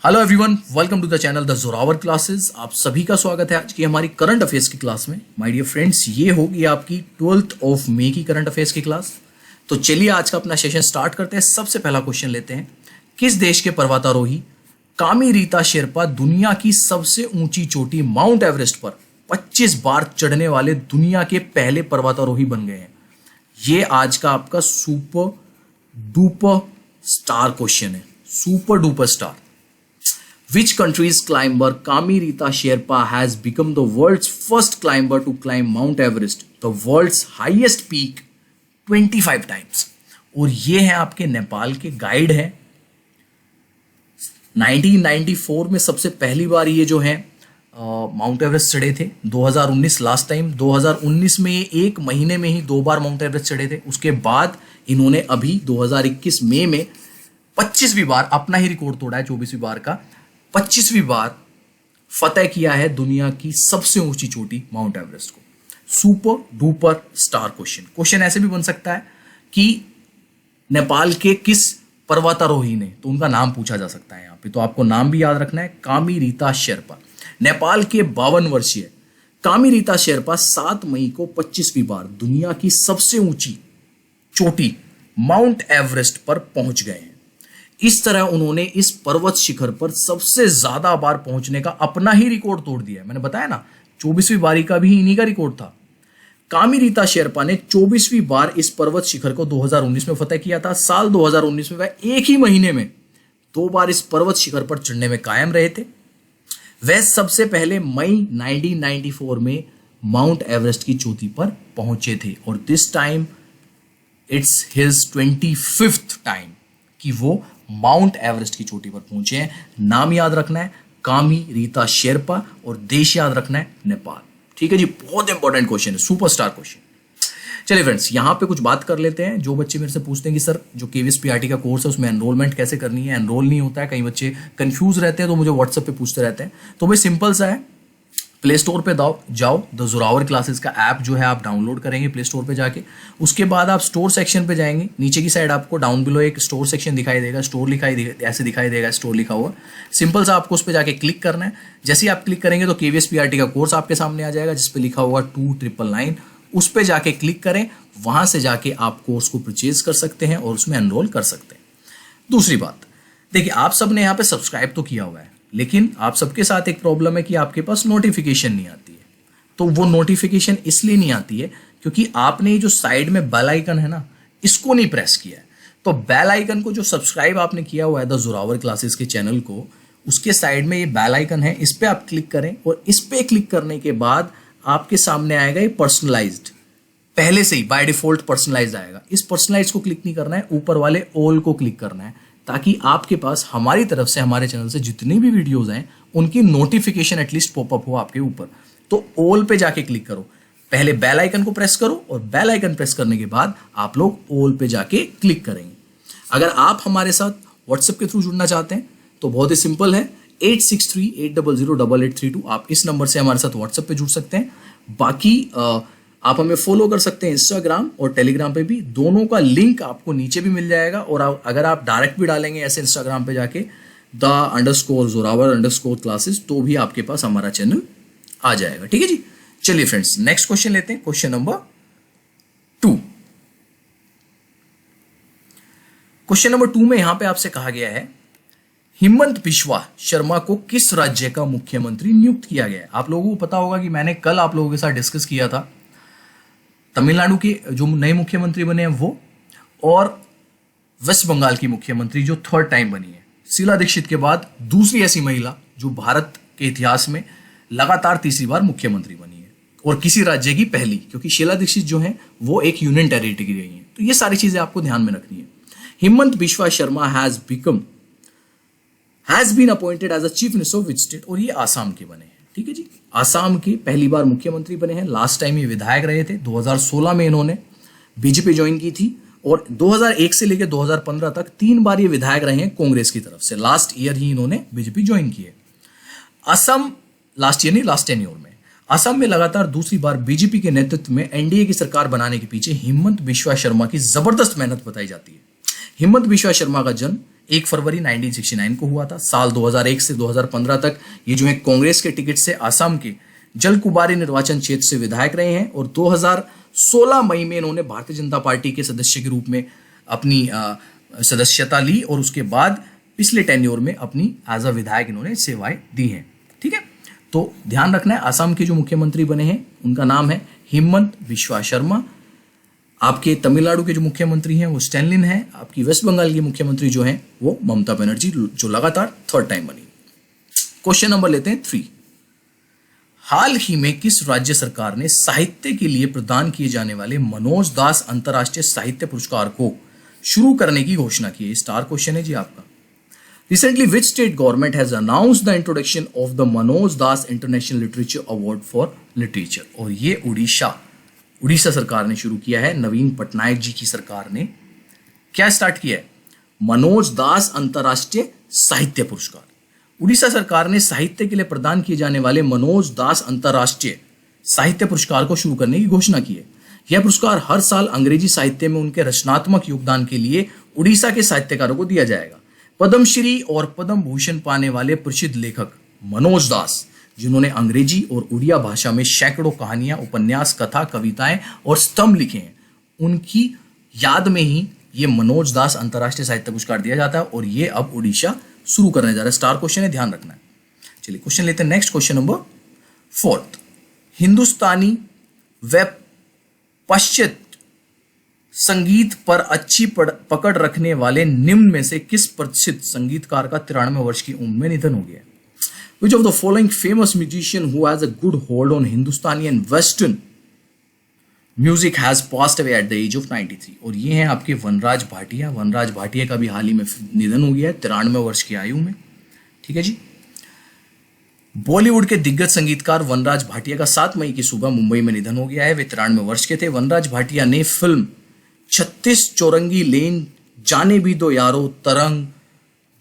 Hello everyone, welcome to the channel the Zorawar classes. आप सभी का स्वागत है आज की हमारी करंट अफेयर्स की क्लास में। माय डियर फ्रेंड्स, ये होगी आपकी 12th ऑफ मई की करंट अफेयर्स की क्लास। तो चलिए आज का अपना सेशन स्टार्ट करते हैं। सबसे पहला क्वेश्चन लेते हैं, किस देश के पर्वतारोही कामी रीता शेरपा दुनिया की सबसे ऊंची चोटी माउंट एवरेस्ट पर 25 बार चढ़ने वाले दुनिया के पहले पर्वतारोही बन गए हैं? ये आज का आपका सुपर डुपर स्टार क्वेश्चन है, super duper star. Which country's climber Kami Rita Sherpa has become the world's first climber to climb Mount Everest, the world's highest peak, 25 times? और ये है आपके नेपाल के गाइड हैं। 1994 में सबसे पहली बार ये जो है माउंट एवरेस्ट चढ़े थे। 2019 लास्ट टाइम, 2019 में ये एक महीने में ही 2 बार माउंट एवरेस्ट चढ़े थे। उसके बाद इन्होंने अभी 2021 मई में 25वीं बार अपना ही रिकॉर्ड तोड़ा है, 24वीं बार का 25वीं बार फतेह किया है दुनिया की सबसे ऊंची चोटी माउंट एवरेस्ट को। Super duper star question. Question ऐसे भी बन सकता है कि नेपाल के किस पर्वतारोही ने, तो उनका नाम पूछा जा सकता है यहाँ पे। तो आपको नाम भी याद रखना है, कामी रीता शेरपा। नेपाल के 52 वर्षीय कामी रीता शेरपा 7 मई को 25वीं बार दुनिया की सबसे ऊंची चोटी माउंट एवरेस्ट पर पहुंच गए हैं। इस तरह उन्होंने इस पर्वत शिखर पर सबसे ज्यादा बार पहुंचने का अपना ही रिकॉर्ड तोड़ दिया है। मैंने बताया ना, 24वीं बारी का भी इन्हीं का रिकॉर्ड था। कामी रीता शेरपा ने 24वीं बार इस पर्वत शिखर को 2019 में फतेह किया था। साल 2019 में वह एक ही महीने में 2 बार इस पर्वत शिखर पर चढ़ने में कायम रहे थे। वह सबसे पहले मई 1994 में माउंट एवरेस्ट की चोटी पर पहुंचे थे और this time it's his 25th time कि वो माउंट एवरेस्ट की चोटी पर पहुंचे हैं। नाम याद रखना है कामी रीता शेरपा और देश याद रखना है नेपाल। ठीक है जी, बहुत इंपॉर्टेंट क्वेश्चन है, सुपरस्टार क्वेश्चन। चलिए फ्रेंड्स, यहां पे कुछ बात कर लेते हैं। जो बच्चे मेरे से पूछते हैं कि सर जो केवीएस पीआरटी का कोर्स है उसमें एनरोलमेंट कैसे करनी है, एनरोल नहीं होता है, कई बच्चे कंफ्यूज रहते हैं तो मुझे व्हाट्सएप पे पूछते रहते हैं। तो भाई सिंपल सा है, प्ले स्टोर पे जाओ, द जोरावर क्लासेस का ऐप जो है आप डाउनलोड करेंगे प्ले स्टोर पे जाके। उसके बाद आप स्टोर सेक्शन पे जाएंगे, नीचे की साइड आपको डाउन बिलो एक स्टोर सेक्शन दिखाई देगा, स्टोर ऐसे दिखाई देगा, स्टोर लिखा हुआ। सिंपल सा आपको उस पर जाके क्लिक करना है। जैसे ही आप क्लिक करेंगे तो केवीएस पीआरटी का कोर्स आपके सामने आ जाएगा जिसपे लिखा हुआ 2999। उस पर जाके क्लिक करें, वहां से जाके आप कोर्स को परचेज कर सकते हैं और उसमें एनरोल कर सकते हैं। दूसरी बात, देखिए आप सब ने यहाँ पे सब्सक्राइब तो किया हुआ है, लेकिन आप सबके साथ एक प्रॉब्लम है कि आपके पास नोटिफिकेशन नहीं आती है। तो वो नोटिफिकेशन इसलिए नहीं आती है क्योंकि आपने जो साइड में बेल आइकन है ना, इसको नहीं प्रेस किया है। तो बेल आइकन को जो सब्सक्राइब आपने किया हुआ है द जोरावर क्लासेस के चैनल को, उसके साइड में ये बेल आइकन है, इस पे आप क्लिक करें और इस पे क्लिक करने के बाद आपके सामने आएगा ये पर्सनलाइज्ड। पहले से ही बाय डिफॉल्ट पर्सनलाइज्ड आएगा। इस पर्सनलाइज को क्लिक नहीं करना है, ऊपर वाले ऑल को क्लिक करना है ताकि आपके पास हमारी तरफ से, हमारे चैनल से जितनी भी वीडियोस हैं उनकी नोटिफिकेशन एटलीस्ट पॉपअप हो आपके ऊपर। तो ऑल पे जाके क्लिक करो, पहले बेल आइकन को प्रेस करो और बेल आइकन प्रेस करने के बाद आप लोग ऑल पे जाके क्लिक करेंगे। अगर आप हमारे साथ व्हाट्सएप के थ्रू जुड़ना चाहते हैं तो बहुत ही सिंपल है, 8638008832। आप इस नंबर से हमारे साथ व्हाट्सएप पे जुड़ सकते हैं। बाकी आप हमें फॉलो कर सकते हैं इंस्टाग्राम और टेलीग्राम पे भी, दोनों का लिंक आपको नीचे भी मिल जाएगा। और अगर आप डायरेक्ट भी डालेंगे ऐसे इंस्टाग्राम पे जाके _जोरावर_क्लासेस, तो भी आपके पास हमारा चैनल आ जाएगा। ठीक है जी, चलिए फ्रेंड्स नेक्स्ट क्वेश्चन लेते हैं, क्वेश्चन नंबर 2। क्वेश्चन नंबर 2 में यहां पे आपसे कहा गया है, हिमंत बिश्वा शर्मा को किस राज्य का मुख्यमंत्री नियुक्त किया गया है? आप लोगों को पता होगा कि मैंने कल आप लोगों के साथ डिस्कस किया था तमिलनाडु के जो नए मुख्यमंत्री बने हैं वो, और वेस्ट बंगाल की मुख्यमंत्री जो 3rd टाइम बनी है। शीला दीक्षित के बाद दूसरी ऐसी महिला जो भारत के इतिहास में लगातार तीसरी बार मुख्यमंत्री बनी है, और किसी राज्य की पहली, क्योंकि शीला दीक्षित जो है वो एक यूनियन टेरिटरी की रही है। तो ये सारी चीजें आपको ध्यान में रखनी है। Himanta Biswa Sarma has been appointed as a chief minister of which state, और ये आसाम के बने हैं। ठीक है जी, आसाम के पहली बार मुख्यमंत्री बने हैं। लास्ट टाइम ये विधायक रहे थे, 2016 में इन्होंने बीजेपी ज्वाइन की थी और 2001 से लेकर 2015 तक 3 बार ये विधायक रहे हैं कांग्रेस की तरफ से। लास्ट ईयर ही इन्होंने बीजेपी ज्वाइन की है। असम, लास्ट ईयर नहीं, लास्ट टेन्योर में असम में लगातार दूसरी बार बीजेपी के नेतृत्व में एनडीए की सरकार बनाने के पीछे हिमंत बिश्वा शर्मा की जबरदस्त मेहनत बताई जाती है। हिमंत बिश्वा शर्मा का जन्म 1 फरवरी 1969 को हुआ था। साल 2001 से 2015 तक ये जो है कांग्रेस के टिकट से आसाम के जलकुबारी निर्वाचन क्षेत्र से विधायक रहे हैं और 2016 मई में इन्होंने भारतीय जनता पार्टी के सदस्य के रूप में अपनी सदस्यता ली और उसके बाद पिछले टेन्योर में अपनी एज अ विधायक इन्होंने सेवाएं दी हैं। ठीक है, तो ध्यान रखना है आसाम के जो मुख्यमंत्री बने हैं उनका नाम है हिमंत बिस्वा शर्मा। आपके तमिलनाडु के जो मुख्यमंत्री हैं वो स्टैलिन है। आपकी वेस्ट बंगाल की मुख्यमंत्री जो हैं वो ममता बनर्जी, जो लगातार 3rd टाइम बनी। क्वेश्चन नंबर लेते हैं 3। हाल ही में किस राज्य सरकार ने साहित्य के लिए प्रदान किए जाने वाले मनोज दास अंतर्राष्ट्रीय साहित्य पुरस्कार को शुरू करने की घोषणा की है? स्टार क्वेश्चन है जी आपका। Recently, which state government has announced the introduction of the Manoj Das International Literature Award for Literature? और ये उड़ीसा सरकार ने शुरू किया है। नवीन पटनायक जी की सरकार ने क्या स्टार्ट किया है? मनोज दास अंतर्राष्ट्रीय साहित्य पुरस्कार। उड़ीसा सरकार ने साहित्य के लिए प्रदान किए जाने वाले मनोज दास अंतर्राष्ट्रीय साहित्य पुरस्कार को शुरू करने की घोषणा की है। यह पुरस्कार हर साल अंग्रेजी साहित्य में उनके रचनात्मक योगदान के लिए उड़ीसा के साहित्यकारों को दिया जाएगा। पद्मश्री और पद्म भूषण पाने वाले प्रसिद्ध लेखक मनोज दास, जिन्होंने अंग्रेजी और उड़िया भाषा में सैकड़ों कहानियां, उपन्यास, कथा, कविताएं और स्तंभ लिखे हैं, उनकी याद में ही ये मनोज दास अंतर्राष्ट्रीय साहित्य पुरस्कार दिया जाता है और ये अब उड़ीसा शुरू करने जा रहा है। स्टार क्वेश्चन है, ध्यान रखना है। चलिए क्वेश्चन लेते हैं नेक्स्ट, क्वेश्चन नंबर 4। हिंदुस्तानी व पश्चिमी संगीत पर अच्छी पकड़ रखने वाले निम्न में से किस प्रसिद्ध संगीतकार का 93 वर्ष की उम्र में निधन हो गया? Which of the following famous musician who has a good hold on Hindustani and Western music has passed away at the age of 93? और ये हैं आपके वनराज भाटिया। वनराज भाटिया का भी हाल ही में निधन हो गया है 93 वर्ष की आयु में। ठीक है जी। बॉलीवुड के दिग्गज संगीतकार वनराज भाटिया का 7 मई की सुबह मुंबई में निधन हो गया है। वे 93 वर्ष के थे। वनराज भाटिया ने फिल्म 36 चौरंगी लेन, जाने भी दो यारो, तरंग,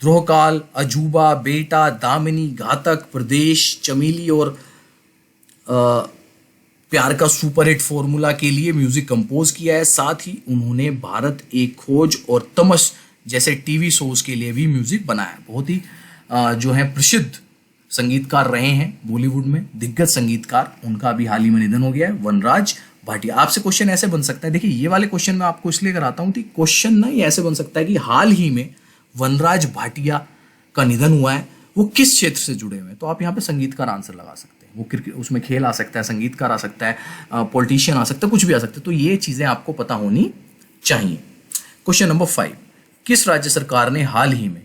द्रोहकाल, अजूबा, बेटा, दामिनी, घातक, प्रदेश, चमेली और प्यार का सुपरहिट फॉर्मूला के लिए म्यूजिक कंपोज किया है। साथ ही उन्होंने भारत एक खोज और तमस जैसे टीवी शोज के लिए भी म्यूजिक बनाया। बहुत ही जो है प्रसिद्ध संगीतकार रहे हैं बॉलीवुड में, दिग्गज संगीतकार। उनका भी हाल ही में निधन हो गया है, वनराज भाटिया। आपसे क्वेश्चन ऐसे बन सकता है, देखिए ये वाले क्वेश्चन मैं आपको इसलिए कराता हूं कि क्वेश्चन ना ये ऐसे बन सकता है कि हाल ही में वनराज भाटिया का निधन हुआ है, वो किस क्षेत्र से जुड़े हुए हैं। तो आप यहाँ पे संगीतकार आंसर लगा सकते हैं। वो क्रिकेट, उसमें खेल आ सकता है, संगीतकार आ सकता है, पॉलिटिशियन आ सकता है, कुछ भी आ सकता है। तो ये चीजें आपको पता होनी चाहिए। Question number 5। किस राज्य सरकार ने हाल ही में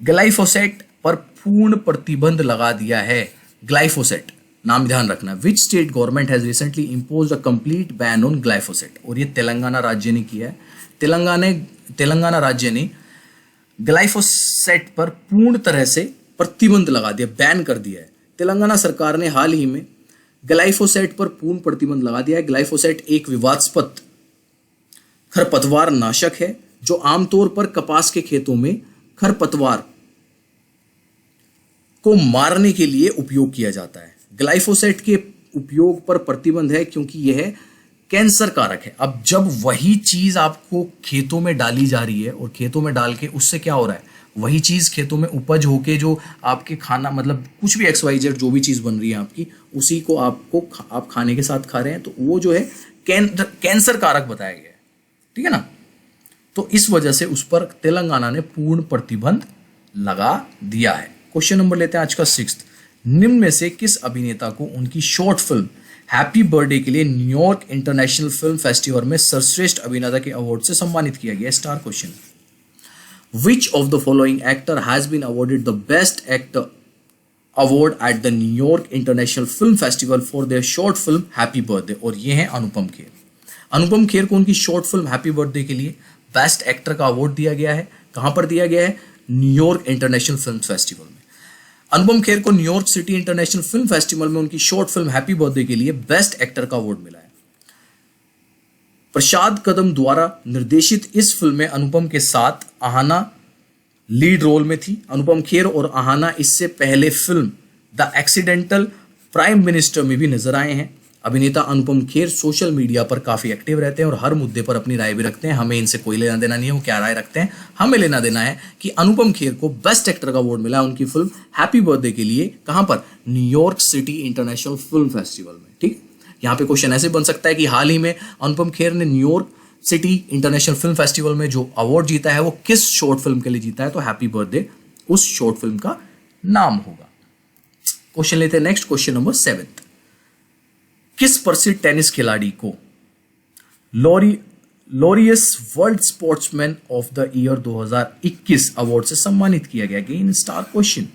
ग्लाइफोसेट पर पूर्ण प्रतिबंध लगा दिया है? ग्लाइफोसेट नाम ध्यान रखना। Which state government has recently imposed a complete ban on glyphosate? और ये तेलंगाना राज्य ने किया है। तेलंगाना राज्य ने ग्लाइफोसेट पर पूर्ण तरह से प्रतिबंध लगा दिया, बैन कर दिया है। तेलंगाना सरकार ने हाल ही में ग्लाइफोसेट पर पूर्ण प्रतिबंध लगा दिया है। ग्लाइफोसेट एक विवादास्पद खरपतवार नाशक है जो आमतौर पर कपास के खेतों में खरपतवार को मारने के लिए उपयोग किया जाता है। ग्लाइफोसेट के उपयोग पर प्रतिबंध है क्योंकि यह कैंसर कारक है। अब जब वही चीज आपको खेतों में डाली जा रही है और खेतों में डाल के उससे क्या हो रहा है, वही चीज खेतों में उपज होके जो आपके खाना, मतलब कुछ भी XYZ जो भी चीज बन रही है आपकी, उसी को आप खाने के साथ खा रहे हैं, तो वो जो है कैंसर कारक बताया गया है। ठीक है ना। तो इस वजह से उस पर तेलंगाना ने पूर्ण प्रतिबंध लगा दिया है। क्वेश्चन नंबर लेते हैं आज का 6। निम्न में से किस अभिनेता को उनकी शॉर्ट फिल्म हैप्पी बर्थडे के लिए न्यूयॉर्क इंटरनेशनल फिल्म फेस्टिवल में सर्वश्रेष्ठ अभिनेता के अवार्ड से सम्मानित किया गया? Star question. Which of the following actor has been awarded the best actor award at the New York international film festival for their short film happy birthday? और ये हैं अनुपम खेर। अनुपम खेर को उनकी शॉर्ट फिल्म हैप्पी बर्थडे के लिए बेस्ट एक्टर का award दिया गया है। कहां पर दिया गया है? न्यूयॉर्क इंटरनेशनल फिल्म फेस्टिवल में। अनुपम खेर को New York city international film festival में उनकी शॉर्ट फिल्म हैप्पी बर्थडे के लिए बेस्ट एक्टर का अवार्ड मिला है। प्रसाद कदम द्वारा निर्देशित इस फिल्म में अनुपम के साथ आहाना लीड रोल में थी। अनुपम खेर और आहाना इससे पहले film the accidental prime minister में भी नजर आए हैं। अभिनेता अनुपम खेर सोशल मीडिया पर काफी एक्टिव रहते हैं और हर मुद्दे पर अपनी राय भी रखते हैं। हमें इनसे कोई लेना देना नहीं है वो क्या राय रखते हैं, हमें लेना देना है कि अनुपम खेर को बेस्ट एक्टर का अवार्ड मिला उनकी फिल्म हैप्पी बर्थडे के लिए। कहां पर? New York city international film festival में। ठीक, यहाँ पे क्वेश्चन ऐसे बन सकता है कि हाल ही में अनुपम खेर ने New York city international film festival में जो अवार्ड जीता है वो किस शॉर्ट फिल्म के लिए जीता है? तो हैप्पी बर्थडे उस शॉर्ट फिल्म का नाम होगा। क्वेश्चन लेते हैं नेक्स्ट, क्वेश्चन नंबर 7। किस प्रसिद्ध टेनिस खिलाड़ी को Laureus world sportsman of the year 2021 award से सम्मानित किया गया? Again star question.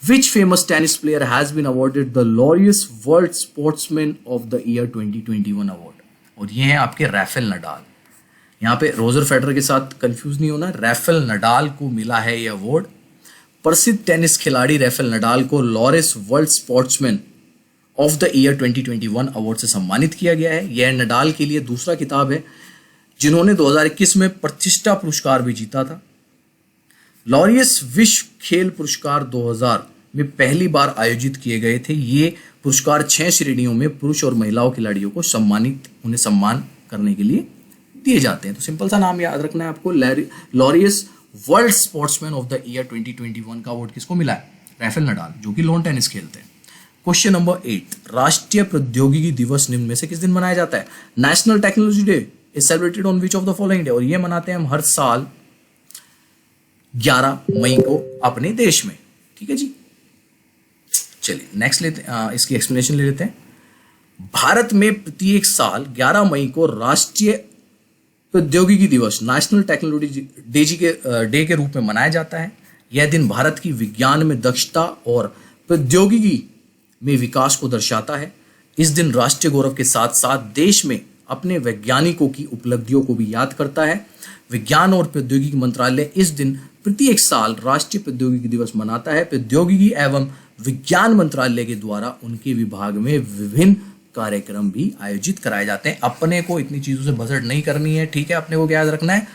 Which famous tennis player has been awarded the Laureus World Sportsman of the Year 2021 award? और ये हैं आपके राफेल नडाल। यहाँ पे रोजर फेडरर के साथ कंफ्यूज नहीं होना, राफेल नडाल को मिला है ये अवार्ड। प्रसिद्ध टेनिस खिलाड़ी राफेल नडाल को Laureus world sportsman of the year 2021 award से सम्मानित किया गया है। यह नडाल के लिए दूसरा किताब है जिन्होंने 2021 में प्रतिष्ठा पुरस्कार भी जीता था। लॉरियस विश्व खेल पुरस्कार 2000 में पहली बार आयोजित किए गए थे। ये पुरस्कार 6 श्रेणियों में पुरुष और महिलाओं खिलाड़ियों को उन्हें सम्मान करने के लिए दिए जाते हैं। तो सिंपल सा नाम याद रखना है आपको, Laureus world sportsman of the year 2021 का अवार्ड किसको मिला है? राफेल नडाल, जो कि लॉन टेनिस खेलते हैं। क्वेश्चन नंबर 8, राष्ट्रीय प्रौद्योगिकी दिवस निम्न में से किस दिन मनाया जाता है? National technology day is celebrated on which of the following day? और ये मनाते हैं हम हर साल 11 मई को अपने देश में। ठीक है जी, चलिए नेक्स्ट इसकी एक्सप्लेनेशन ले लेते हैं। भारत में प्रत्येक साल 11 मई को राष्ट्रीय प्रौद्योगिकी दिवस नेशनल टेक्नोलॉजी डे के रूप में मनाया जाता है। यह दिन भारत की विज्ञान में दक्षता और प्रौद्योगिकी में विकास को दर्शाता है। इस दिन राष्ट्रीय गौरव के साथ साथ देश में अपने वैज्ञानिकों की उपलब्धियों को भी याद करता है। विज्ञान और प्रौद्योगिकी मंत्रालय इस दिन प्रत्येक साल राष्ट्रीय प्रौद्योगिकी दिवस मनाता है। प्रौद्योगिकी एवं विज्ञान मंत्रालय के द्वारा उनके विभाग में विभिन्न कार्यक्रम भी आयोजित कराए जाते हैं। अपने को इतनी चीजों से बजट नहीं करनी है, ठीक है? अपने को क्या याद रखना है?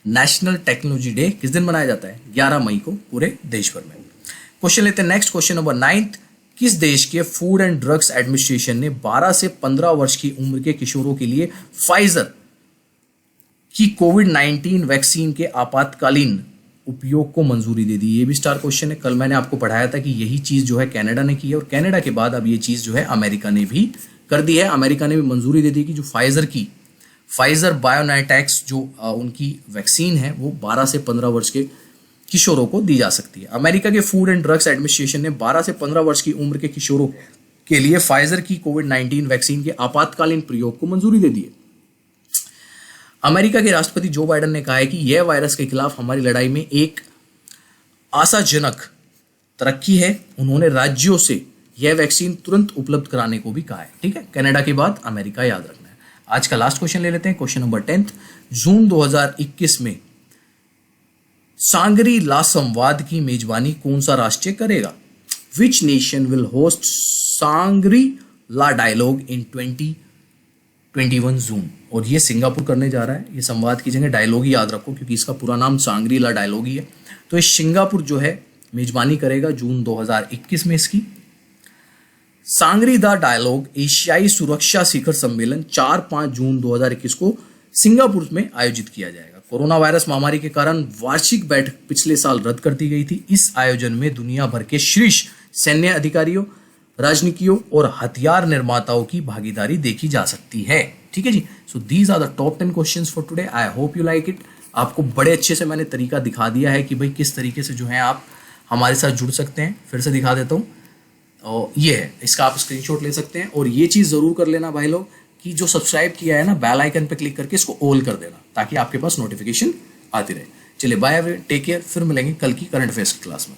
नेशनल टेक्नोलॉजी डे किस दिन मनाया जाता है? 11 मई को पूरे देश भर में। क्वेश्चन लेते हैं नेक्स्ट, क्वेश्चन नंबर 9। किस देश के फूड एंड ड्रग्स एडमिनिस्ट्रेशन ने 12 से 15 वर्ष की उम्र के किशोरों के लिए फाइजर की कोविड-19 वैक्सीन के आपातकालीन उपयोग को मंजूरी दे दी? ये भी स्टार क्वेश्चन है। कल मैंने आपको पढ़ाया था कि यही चीज जो है कनाडा ने की है और कनाडा के बाद अब ये चीज जो है अमेरिका ने भी कर दी है। अमेरिका ने भी मंजूरी दे दी कि जो फाइजर बायोनाइटेक्स जो उनकी वैक्सीन है वो 12 से 15 वर्ष के किशोरों को दी जा सकती है। अमेरिका के फूड एंड ड्रग्स एडमिनिस्ट्रेशन ने 12 से 15 वर्ष की उम्र के किशोरों के लिए फाइजर की कोविड-19 वैक्सीन के आपातकालीन प्रयोग को मंजूरी दे दी है। अमेरिका के राष्ट्रपति जो बाइडेन ने कहा है कि यह वायरस के खिलाफ हमारी लड़ाई में एक आशाजनक तरक्की है। उन्होंने राज्यों से यह वैक्सीन तुरंत उपलब्ध कराने को भी कहा है। ठीक है, कनाडा के बाद अमेरिका याद रखना है। आज का लास्ट क्वेश्चन ले लेते हैं, क्वेश्चन नंबर 10। जून 2021 में सांगरी ला संवाद की मेजबानी कौन सा राष्ट्र करेगा? Which nation will host Shangri La dialogue in 2021 June? और ये सिंगापुर करने जा रहा है। ये संवाद की जगह डायलॉग ही याद रखो क्योंकि इसका पूरा नाम सांगरी ला डायलॉग ही है। तो ये सिंगापुर जो है मेजबानी करेगा जून 2021 में इसकी। सांगरी दा डायलॉग एशियाई सुरक्षा शिखर सम्मेलन 4-5 जून 2021 को सिंगापुर में आयोजित किया जाएगा। कोरोना वायरस महामारी के कारण वार्षिक बैठक पिछले साल रद्द कर दी गई थी। इस आयोजन में दुनिया भर के शीर्ष सैन्य अधिकारियों, राजनीतियों और हथियार निर्माताओं की भागीदारी देखी जा सकती है। ठीक है जी, so these are the top 10 questions for today. I hope you like it. आपको बड़े अच्छे से मैंने तरीका दिखा दिया है कि भाई किस तरीके से जो है आप हमारे साथ जुड़ सकते हैं। फिर से दिखा देता हूँ, और ये है, इसका आप स्क्रीनशॉट ले सकते हैं। और ये चीज़ ज़रूर कर लेना भाई लोग कि जो सब्सक्राइब किया है ना, बेल आइकन पे क्लिक करके इसको ऑल कर देना ताकि आपके पास नोटिफिकेशन आती रहे। चलिए बाय, टेक केयर, फिर मिलेंगे कल की करंट अफेयर्स की क्लास में।